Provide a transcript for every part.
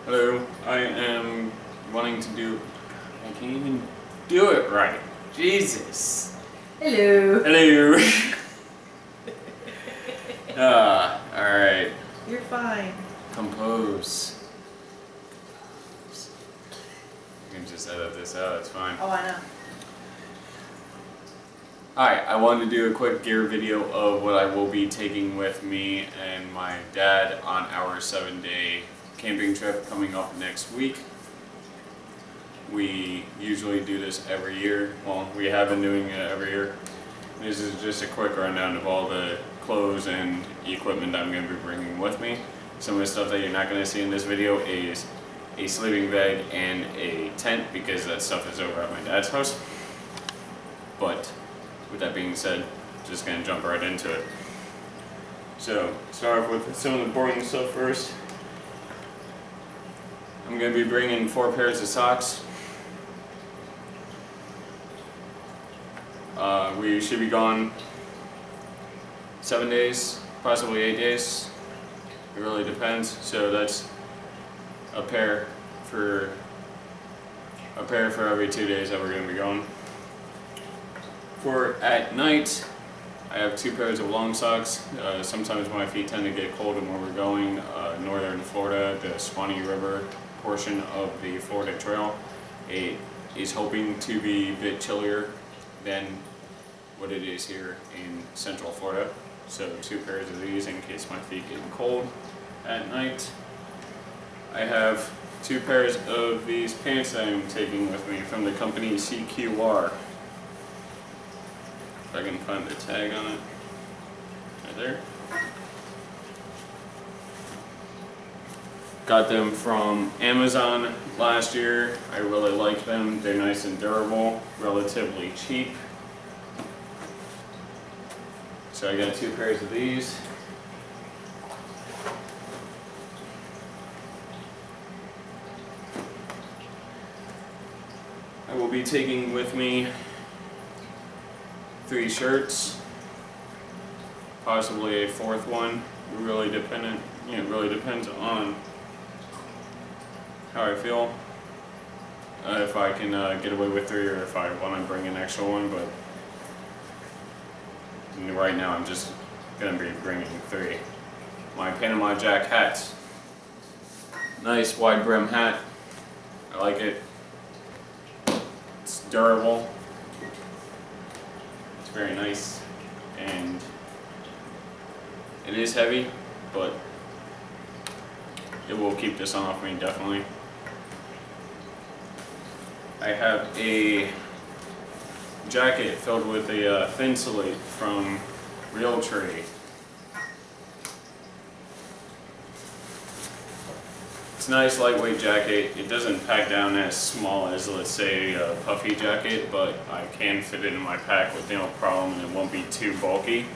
Hello, I am wanting to do. I can't even do it right. Jesus. Hello. Hello. Alright. You're fine. Compose. You can just edit this out, it's fine. Oh, I know. Alright, I wanted to do a quick gear video of what I will be taking with me and my dad on our 7-day camping trip coming up next week. We usually do this every year. Well, we have been doing it every year. This is just a quick rundown of all the clothes and equipment I'm going to be bringing with me. Some of the stuff that you're not going to see in this video is a sleeping bag and a tent, because that stuff is over at my dad's house. But with that being said, just going to jump right into it. So, start off with some of the boring stuff first. I'm going to be bringing 4 pairs of socks. We should be gone 7 days, possibly 8 days. It really depends. So that's a pair for every 2 days that we're going to be going. For at night, I have 2 pairs of long socks. Sometimes my feet tend to get cold when we're going. Northern Florida, the Swanee River portion of the Florida Trail, is hoping to be a bit chillier than what it is here in Central Florida. So 2 pairs of these in case my feet get cold at night. I have 2 pairs of these pants that I'm taking with me from the company CQR. If I can find the tag on it. Right there. Got them from Amazon last year. I really like them. They're nice and durable, relatively cheap. So I got 2 pairs of these. I will be taking with me 3 shirts, possibly a 4th one. It really depends on how I feel. If I can get away with 3, or if I want to bring an extra one, but right now I'm just going to be bringing 3. My Panama Jack hat. Nice wide brim hat. I like it. It's durable. It's very nice, and it is heavy, but it will keep this on off me definitely. I have a jacket filled with a Thinsulate from Realtree. It's a nice lightweight jacket. It doesn't pack down as small as, let's say, a puffy jacket, but I can fit it in my pack with no problem, and it won't be too bulky.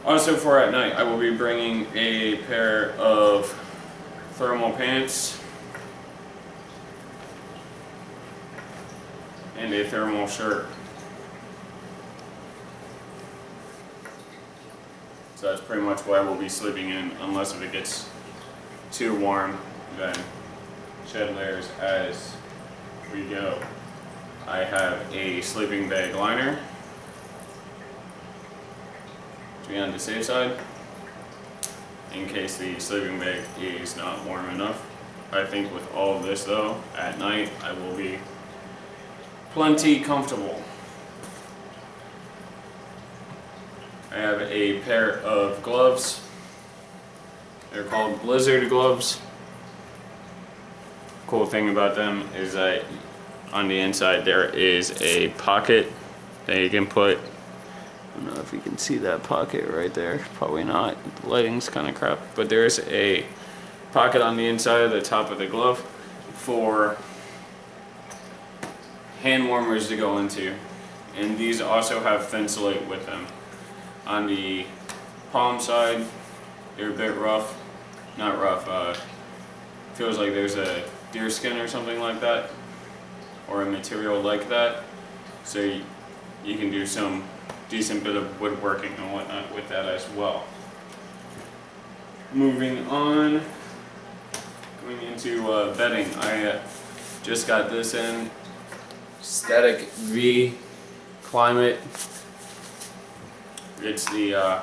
Also, for at night, I will be bringing a pair of thermal pants and a thermal shirt. So that's pretty much what I will be sleeping in, unless if it gets too warm, then shed layers as we go. I have a sleeping bag liner to be on the safe side, in case the sleeping bag is not warm enough. I think with all of this though, at night I will be plenty comfortable. I have a pair of gloves. They're called Blizzard gloves. Cool thing about them is that on the inside there is a pocket that you can put. I don't know if you can see that pocket right there. Probably not. The lighting's kind of crap. But there's a pocket on the inside of the top of the glove for hand warmers to go into. And these also have Thinsulate with them. On the palm side, they're a bit rough. Not rough, feels like there's a deer skin or something like that, or a material like that. So you can do some decent bit of woodworking and whatnot with that as well. Moving on, Going into bedding, I just got this in. Static V Climate. It's the, I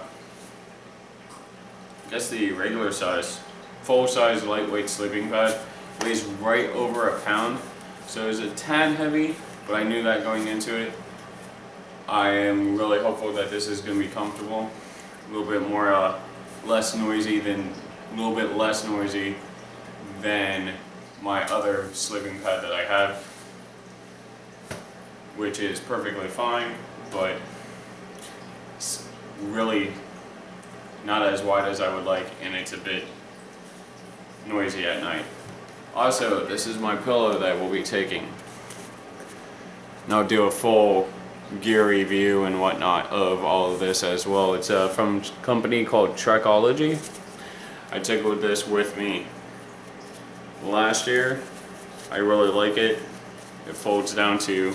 guess the regular size, full size lightweight sleeping pad. Weighs right over a pound, so it's a tad heavy, but I knew that going into it. I am really hopeful that this is going to be comfortable. A little bit more, a little bit less noisy than my other sleeping pad that I have, which is perfectly fine, but it's really not as wide as I would like, and it's a bit noisy at night. Also, this is my pillow that we'll be taking. And I'll do a full gear review and whatnot of all of this as well. It's from a company called Trekology. I took this with me last year. I really like it. It folds down to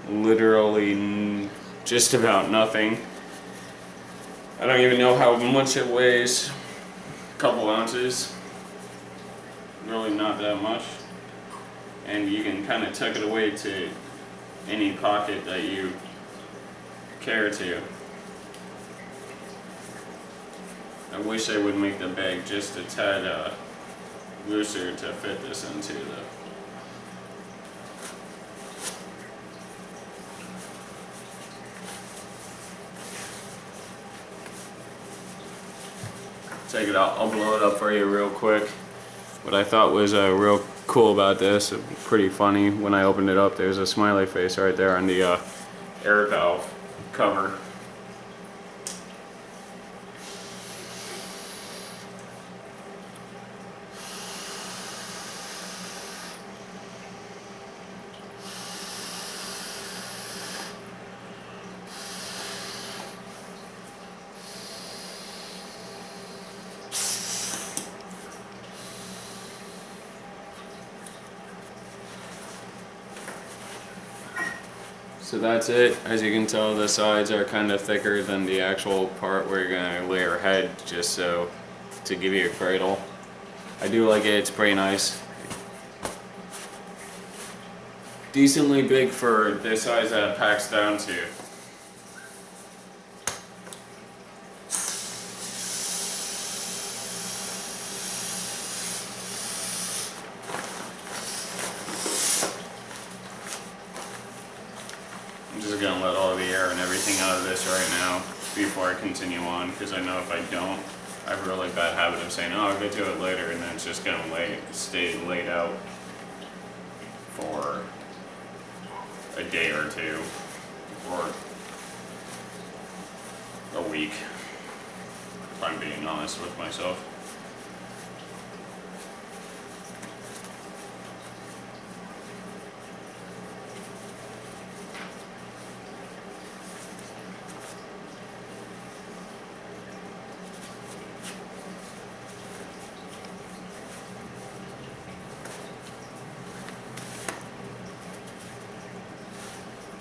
literally just about nothing. I don't even know how much it weighs. A couple ounces. Really not that much. And you can kind of tuck it away to any pocket that you care to. I wish they would make the bag just a tad looser to fit this into though. Check it out, I'll blow it up for you real quick. What I thought was real cool about this, pretty funny, when I opened it up, there's a smiley face right there on the air valve cover. So that's it. As you can tell, the sides are kind of thicker than the actual part where you're going to lay your head, just so to give you a cradle. I do like it, it's pretty nice. Decently big for this size that it packs down to. I'm just going to let all the air and everything out of this right now before I continue on, because I know if I don't, I have a really bad habit of saying, oh, I'll get to it later, and then it's just going to stay laid out for a day or two, or a week, if I'm being honest with myself.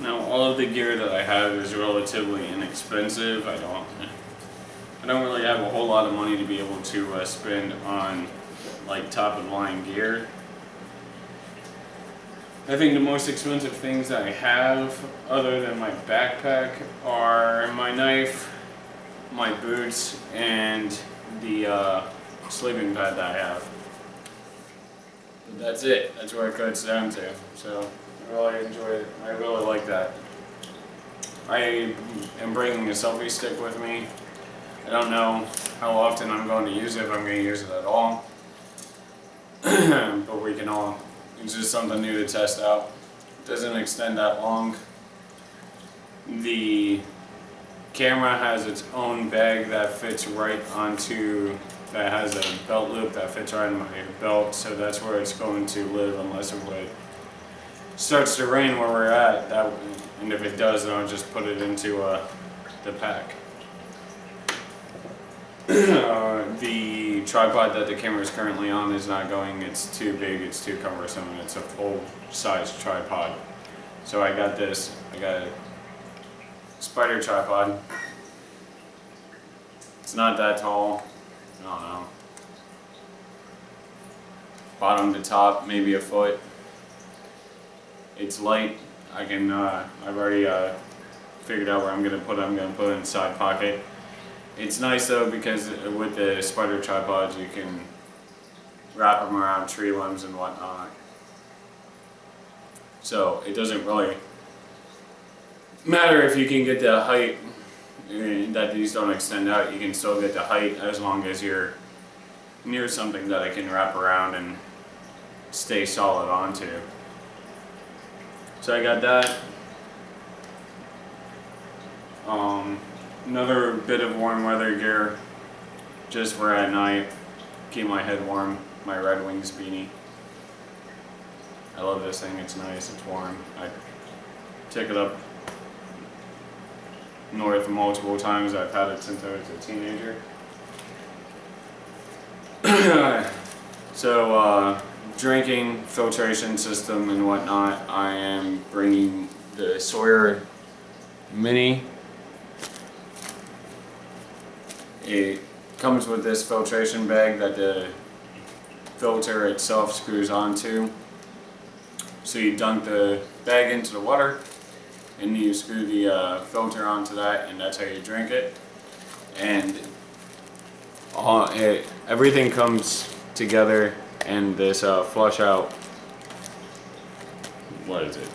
Now, all of the gear that I have is relatively inexpensive. I don't really have a whole lot of money to be able to spend on like top of the line gear. I think the most expensive things that I have, other than my backpack, are my knife, my boots, and the sleeping pad that I have. But that's it. That's where it cuts down to. So I really enjoy it. I really like that. I am bringing a selfie stick with me. I don't know how often I'm going to use it, if I'm going to use it at all. But we can all, it's just something new to test out. It doesn't extend that long. The camera has its own bag that fits right onto, that has a belt loop that fits right on my belt, so that's where it's going to live unless it starts to rain where we're at. And if it does, then I'll just put it into the pack. The tripod that the camera is currently on is not going, it's too big, it's too cumbersome, and it's a full-size tripod. So I got this, I got a spider tripod. It's not that tall, I don't know, bottom to top, maybe a foot. It's light. I can, I've already figured out where I'm gonna put it. I'm gonna put it in the side pocket. It's nice though because with the spider tripods you can wrap them around tree limbs and whatnot. So it doesn't really matter if you can get the height, that these don't extend out. You can still get the height as long as you're near something that I can wrap around and stay solid onto. So I got that. Another bit of warm weather gear just for at night, keep my head warm, my Red Wings beanie. I love this thing, it's nice, it's warm. I took it up north multiple times. I've had it since I was a teenager. So drinking filtration system and whatnot, I am bringing the Sawyer Mini. It comes with this filtration bag that the filter itself screws onto. So you dunk the bag into the water and you screw the filter onto that, and that's how you drink it. And everything comes together in this flush out, what is it?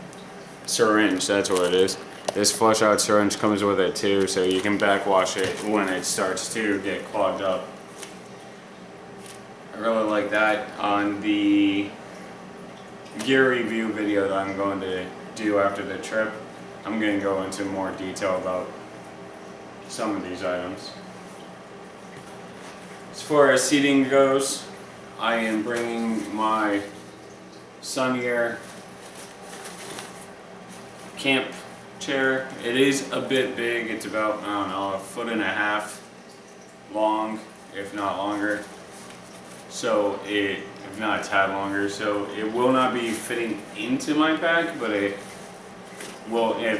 Syringe, that's what it is. This flush out syringe comes with it too, so you can backwash it when it starts to get clogged up. I really like that. On the gear review video that I'm going to do after the trip, I'm going to go into more detail about some of these items. As far as seating goes, I am bringing my Sunair camp chair. It is a bit big. It's about, I don't know, 1.5 feet long, if not longer. So if not a tad longer. So it will not be fitting into my pack, but it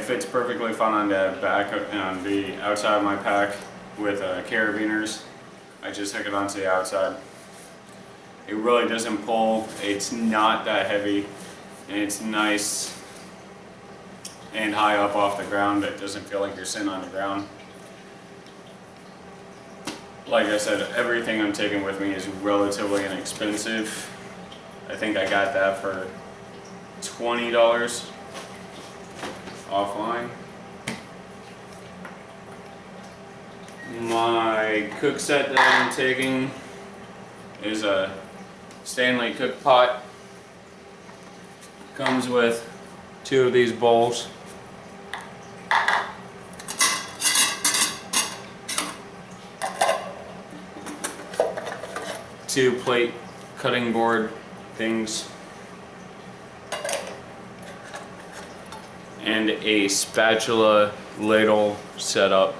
fits perfectly fine on the back, on the outside of my pack with carabiners. I just hook it onto the outside. It really doesn't pull. It's not that heavy, and it's nice and high up off the ground. It doesn't feel like you're sitting on the ground. Like I said, everything I'm taking with me is relatively inexpensive. I think I got that for $20 offline. My cook set that I'm taking is a Stanley cook pot. Comes with 2 of these bowls. Two plate cutting board things. And a spatula ladle setup.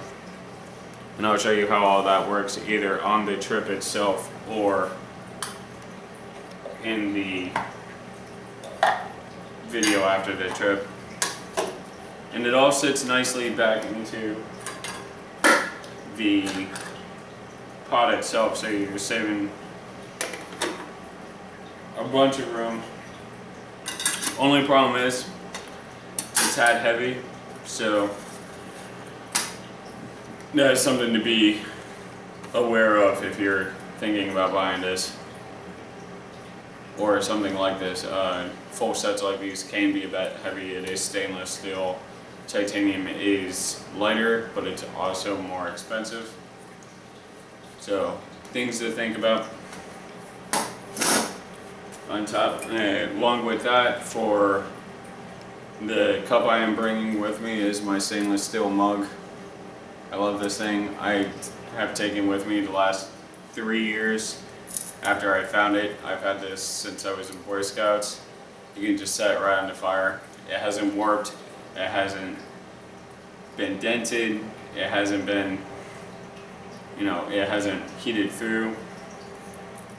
And I'll show you how all that works either on the trip itself or in the video after the trip. And it all sits nicely back into the pot itself, so you're saving a bunch of room. Only problem is it's a tad heavy, so that's something to be aware of if you're thinking about buying this or something like this. Full sets like these can be a bit heavy. It is stainless steel. Titanium is lighter, but it's also more expensive. So things to think about. On top, along with that, for the cup I am bringing with me is my stainless steel mug. I love this thing. I have taken with me the last 3 years after I found it. I've had this since I was in Boy Scouts. You can just set it right on the fire. It hasn't warped. It hasn't been dented. It hasn't been, it hasn't heated through.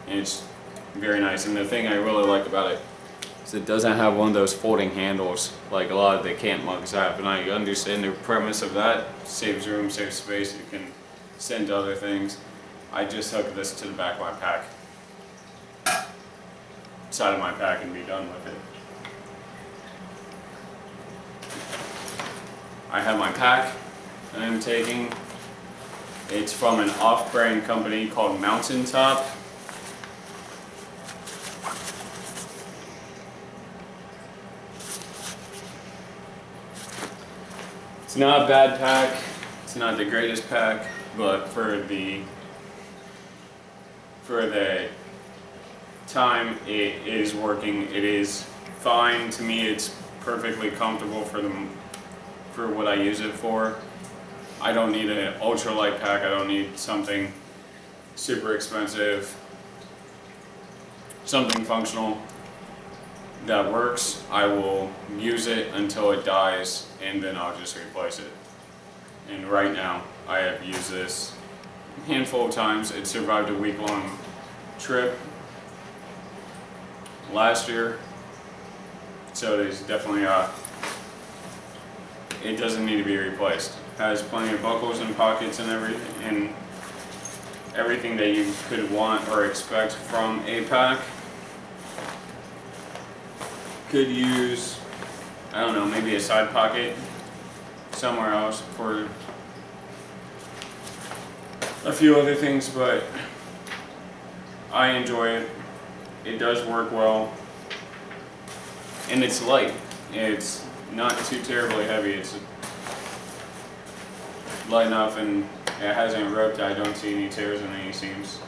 And it's very nice. And the thing I really like about it is it doesn't have one of those folding handles like a lot of the camp mugs have. And I understand the premise of that. Saves room, saves space. You can send other things. I just hook this to the back of my pack. side of my pack and be done with it. I have my pack that I'm taking. It's from an off-brand company called Mountaintop. It's not a bad pack. It's not the greatest pack, but for the time it is working. It is fine to me. It's perfectly comfortable for what I use it for. I don't need an ultralight pack. I don't need something super expensive. Something functional that works. I will use it until it dies, and then I'll just replace it. And right now, I have used this a handful of times. It survived a week-long trip last year, so it is definitely it doesn't need to be replaced. Has plenty of buckles and pockets and everything that you could want or expect from a pack. Could use, I don't know, maybe a side pocket somewhere else for a few other things, but I enjoy it. It does work well, and it's light. It's not too terribly heavy. It's light enough, and it hasn't ripped. I don't see any tears in any seams.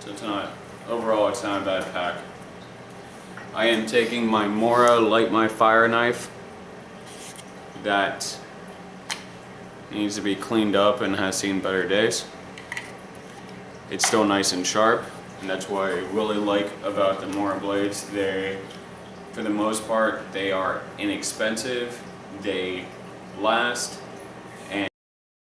So it's not, overall it's not a bad pack. I am taking my Mora Light My Fire knife that needs to be cleaned up and has seen better days. It's still nice and sharp, and that's what I really like about the Mora blades. For the most part, they are inexpensive, they last,